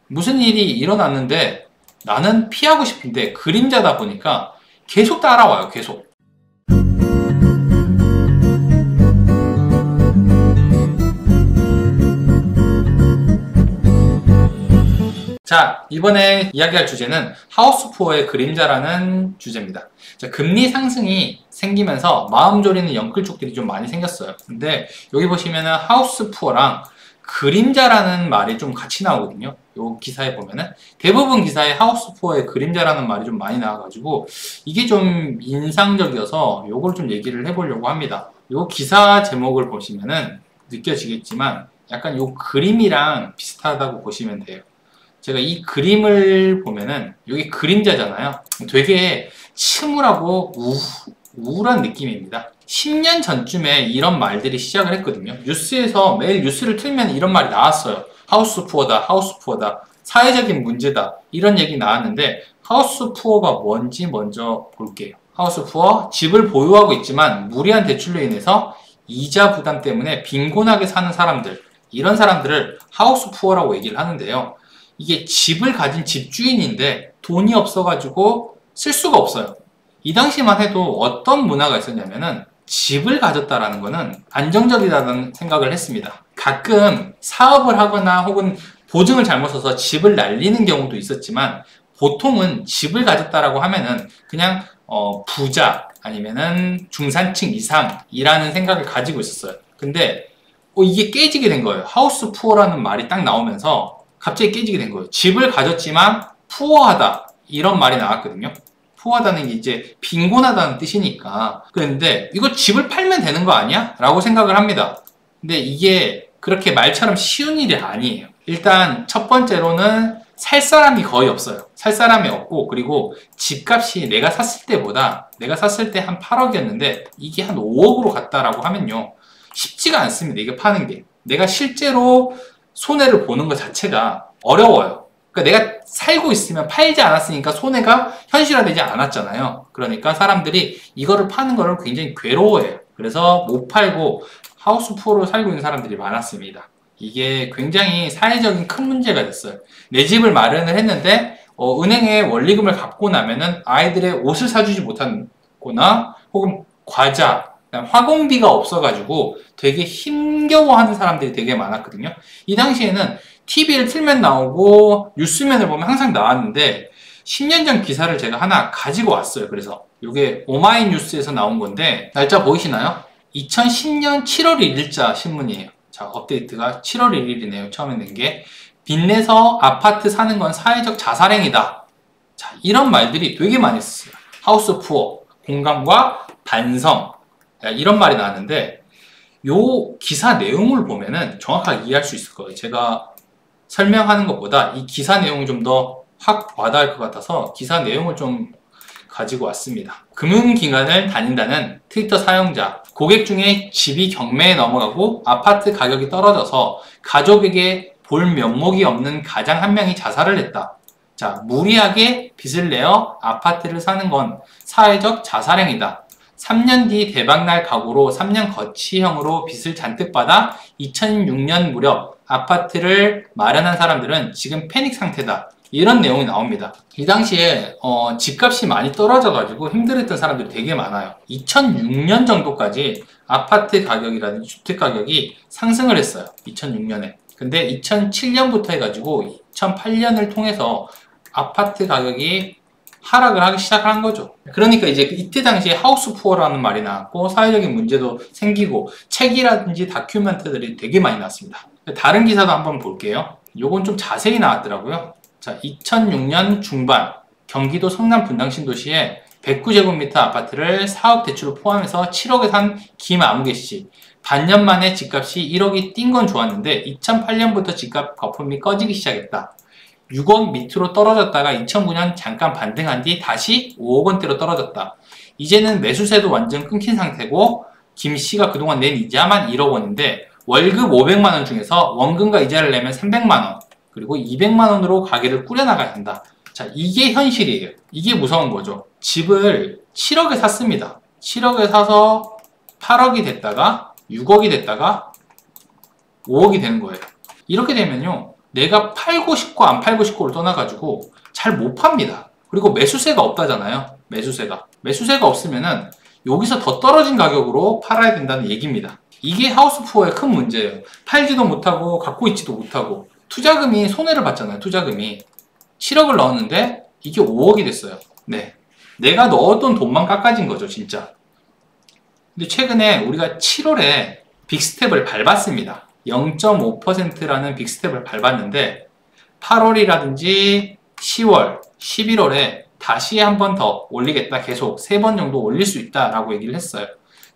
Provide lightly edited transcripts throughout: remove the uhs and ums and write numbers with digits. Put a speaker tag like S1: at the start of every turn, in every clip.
S1: 무슨 일이 일어났는데 나는 피하고 싶은데 그림자다 보니까 계속 따라와요. 계속. 자, 이번에 이야기할 주제는 하우스 푸어의 그림자라는 주제입니다. 자, 금리 상승이 생기면서 마음 졸이는 영끌족들이 좀 많이 생겼어요. 근데 여기 보시면은 하우스 푸어랑 그림자라는 말이 좀 같이 나오거든요. 요 기사에 보면은 대부분 기사에 하우스 푸어의 그림자라는 말이 좀 많이 나와가지고 이게 좀 인상적이어서 요걸 좀 얘기를 해보려고 합니다. 요 기사 제목을 보시면은 느껴지겠지만 약간 요 그림이랑 비슷하다고 보시면 돼요. 제가 이 그림을 보면은 여기 그림자잖아요. 되게 침울하고 우울한 느낌입니다. 10년 전쯤에 이런 말들이 시작을 했거든요. 뉴스에서 매일 뉴스를 틀면 이런 말이 나왔어요. 하우스 푸어다, 하우스 푸어다, 사회적인 문제다, 이런 얘기 나왔는데 하우스 푸어가 뭔지 먼저 볼게요. 하우스 푸어, 집을 보유하고 있지만 무리한 대출로 인해서 이자 부담 때문에 빈곤하게 사는 사람들, 이런 사람들을 하우스 푸어라고 얘기를 하는데요. 이게 집을 가진 집주인인데 돈이 없어가지고 쓸 수가 없어요. 이 당시만 해도 어떤 문화가 있었냐면은 집을 가졌다라는 거는 안정적이라는 생각을 했습니다. 가끔 사업을 하거나 혹은 보증을 잘못 써서 집을 날리는 경우도 있었지만 보통은 집을 가졌다라고 하면은 그냥 부자 아니면은 중산층 이상이라는 생각을 가지고 있었어요. 근데 이게 깨지게 된 거예요. 하우스 푸어라는 말이 딱 나오면서 갑자기 깨지게 된 거예요. 집을 가졌지만 푸어하다 이런 말이 나왔거든요. 푸어하다는 게 이제 빈곤하다는 뜻이니까. 그런데 이거 집을 팔면 되는 거 아니야? 라고 생각을 합니다. 근데 이게 그렇게 말처럼 쉬운 일이 아니에요. 일단 첫 번째로는 살 사람이 거의 없어요. 살 사람이 없고, 그리고 집값이 내가 샀을 때보다 내가 샀을 때 한 8억이었는데 이게 한 5억으로 갔다라고 하면요, 쉽지가 않습니다. 이게 파는 게. 내가 실제로 손해를 보는 것 자체가 어려워요. 그러니까 내가 살고 있으면 팔지 않았으니까 손해가 현실화되지 않았잖아요. 그러니까 사람들이 이거를 파는 거를 굉장히 괴로워해요. 그래서 못 팔고 하우스 푸어로 살고 있는 사람들이 많았습니다. 이게 굉장히 사회적인 큰 문제가 됐어요. 내 집을 마련을 했는데 은행에 원리금을 갚고 나면은 아이들의 옷을 사주지 못하거나 혹은 과자, 화공비가 없어가지고 되게 힘겨워하는 사람들이 되게 많았거든요. 이 당시에는 TV를 틀면 나오고 뉴스면을 보면 항상 나왔는데 10년 전 기사를 제가 하나 가지고 왔어요. 그래서 이게 오마이뉴스에서 나온 건데 날짜 보이시나요? 2010년 7월 1일자 신문이에요. 자, 업데이트가 7월 1일이네요. 처음에 낸 게. 빚내서 아파트 사는 건 사회적 자살행위다. 자, 이런 말들이 되게 많이 썼어요. 하우스 푸어, 공감과 반성, 이런 말이 나왔는데 요 기사 내용을 보면은 정확하게 이해할 수 있을 거예요. 제가 설명하는 것보다 이 기사 내용이 좀 더 확 와닿을 것 같아서 기사 내용을 좀 가지고 왔습니다. 금융기관을 다닌다는 트위터 사용자, 고객 중에 집이 경매에 넘어가고 아파트 가격이 떨어져서 가족에게 볼 면목이 없는 가장 한 명이 자살을 했다. 자, 무리하게 빚을 내어 아파트를 사는 건 사회적 자살행위다. 3년 뒤 대박날 각오로 3년 거치형으로 빚을 잔뜩 받아 2006년 무렵 아파트를 마련한 사람들은 지금 패닉 상태다. 이런 내용이 나옵니다. 이 당시에 집값이 많이 떨어져가지고 힘들었던 사람들이 되게 많아요. 2006년 정도까지 아파트 가격이라든지 주택 가격이 상승을 했어요. 2006년에. 근데 2007년부터 해가지고 2008년을 통해서 아파트 가격이 하락을 하기 시작한 거죠. 그러니까 이제 이때 당시에 하우스 푸어라는 말이 나왔고 사회적인 문제도 생기고 책이라든지 다큐멘터들이 되게 많이 나왔습니다. 다른 기사도 한번 볼게요. 요건 좀 자세히 나왔더라고요. 자, 2006년 중반 경기도 성남 분당 신도시에 109제곱미터 아파트를 4억 대출을 포함해서 7억에 산 김아무개 씨. 반년 만에 집값이 1억이 뛴 건 좋았는데 2008년부터 집값 거품이 꺼지기 시작했다. 6억 밑으로 떨어졌다가 2009년 잠깐 반등한 뒤 다시 5억 원대로 떨어졌다. 이제는 매수세도 완전 끊긴 상태고 김 씨가 그동안 낸 이자만 1억 원인데 월급 500만 원 중에서 원금과 이자를 내면 300만 원 그리고 200만 원으로 가게를 꾸려나가야 한다. 자, 이게 현실이에요. 이게 무서운 거죠. 집을 7억에 샀습니다. 7억에 사서 8억이 됐다가 6억이 됐다가 5억이 되는 거예요. 이렇게 되면요, 내가 팔고 싶고 안 팔고 싶고를 떠나가지고 잘 못 팝니다. 그리고 매수세가 없다잖아요. 매수세가 없으면은 여기서 더 떨어진 가격으로 팔아야 된다는 얘기입니다. 이게 하우스푸어의 큰 문제예요. 팔지도 못하고 갖고 있지도 못하고 투자금이 손해를 봤잖아요. 투자금이 7억을 넣었는데 이게 5억이 됐어요. 네, 내가 넣었던 돈만 깎아진 거죠, 진짜. 근데 최근에 우리가 7월에 빅스텝을 밟았습니다. 0.5%라는 빅스텝을 밟았는데 8월이라든지 10월, 11월에 다시 한 번 더 올리겠다. 계속 3번 정도 올릴 수 있다라고 얘기를 했어요.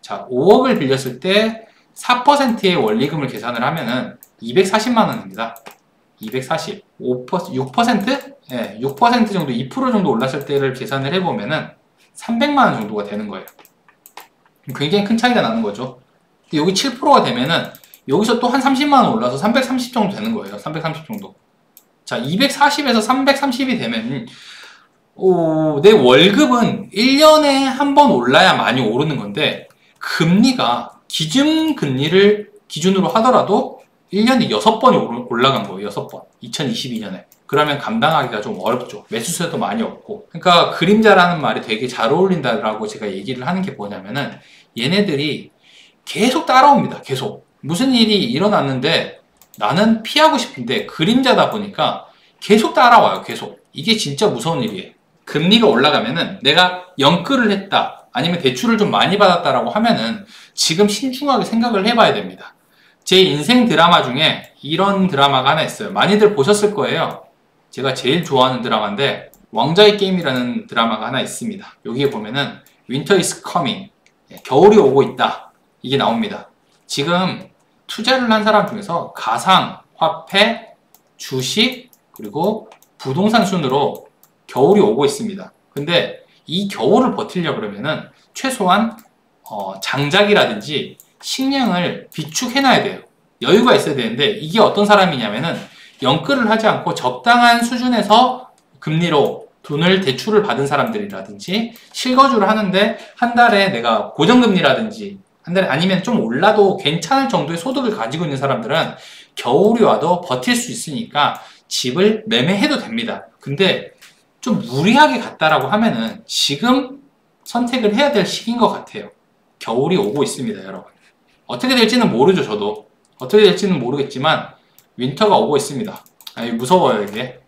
S1: 자, 5억을 빌렸을 때 4%의 원리금을 계산을 하면은 240만 원입니다. 240, 6%? 네, 6% 정도, 2% 정도 올랐을 때를 계산을 해보면은 300만 원 정도가 되는 거예요. 굉장히 큰 차이가 나는 거죠. 여기 7%가 되면은 여기서 또 한 30만 원 올라서 330 정도 되는 거예요. 330 정도. 자, 240에서 330이 되면 내 월급은 1년에 한 번 올라야 많이 오르는 건데 금리가 기준금리를 기준으로 하더라도 1년에 6번이 올라간 거예요. 6번. 2022년에. 그러면 감당하기가 좀 어렵죠. 매수세도 많이 없고. 그러니까 그림자라는 말이 되게 잘 어울린다라고 제가 얘기를 하는 게 뭐냐면은 얘네들이 계속 따라옵니다. 계속. 무슨 일이 일어났는데 나는 피하고 싶은데 그림자다 보니까 계속 따라와요. 계속. 이게 진짜 무서운 일이에요. 금리가 올라가면은 내가 연끌을 했다. 아니면 대출을 좀 많이 받았다라고 하면은 지금 신중하게 생각을 해봐야 됩니다. 제 인생 드라마 중에 이런 드라마가 하나 있어요. 많이들 보셨을 거예요. 제가 제일 좋아하는 드라마인데 왕자의 게임이라는 드라마가 하나 있습니다. 여기에 보면은 Winter is coming. 겨울이 오고 있다. 이게 나옵니다. 지금 투자를 한 사람 중에서 가상, 화폐, 주식, 그리고 부동산 순으로 겨울이 오고 있습니다. 근데 이 겨울을 버티려고 그러면은 최소한 장작이라든지 식량을 비축해놔야 돼요. 여유가 있어야 되는데 이게 어떤 사람이냐면은 연끌을 하지 않고 적당한 수준에서 금리로 돈을 대출을 받은 사람들이라든지 실거주를 하는데 한 달에 내가 고정금리라든지 한 달에 아니면 좀 올라도 괜찮을 정도의 소득을 가지고 있는 사람들은 겨울이 와도 버틸 수 있으니까 집을 매매해도 됩니다. 근데 좀 무리하게 갔다라고 하면은 지금 선택을 해야 될 시기인 것 같아요. 겨울이 오고 있습니다, 여러분. 어떻게 될지는 모르죠, 저도. 어떻게 될지는 모르겠지만 윈터가 오고 있습니다. 무서워요, 이게.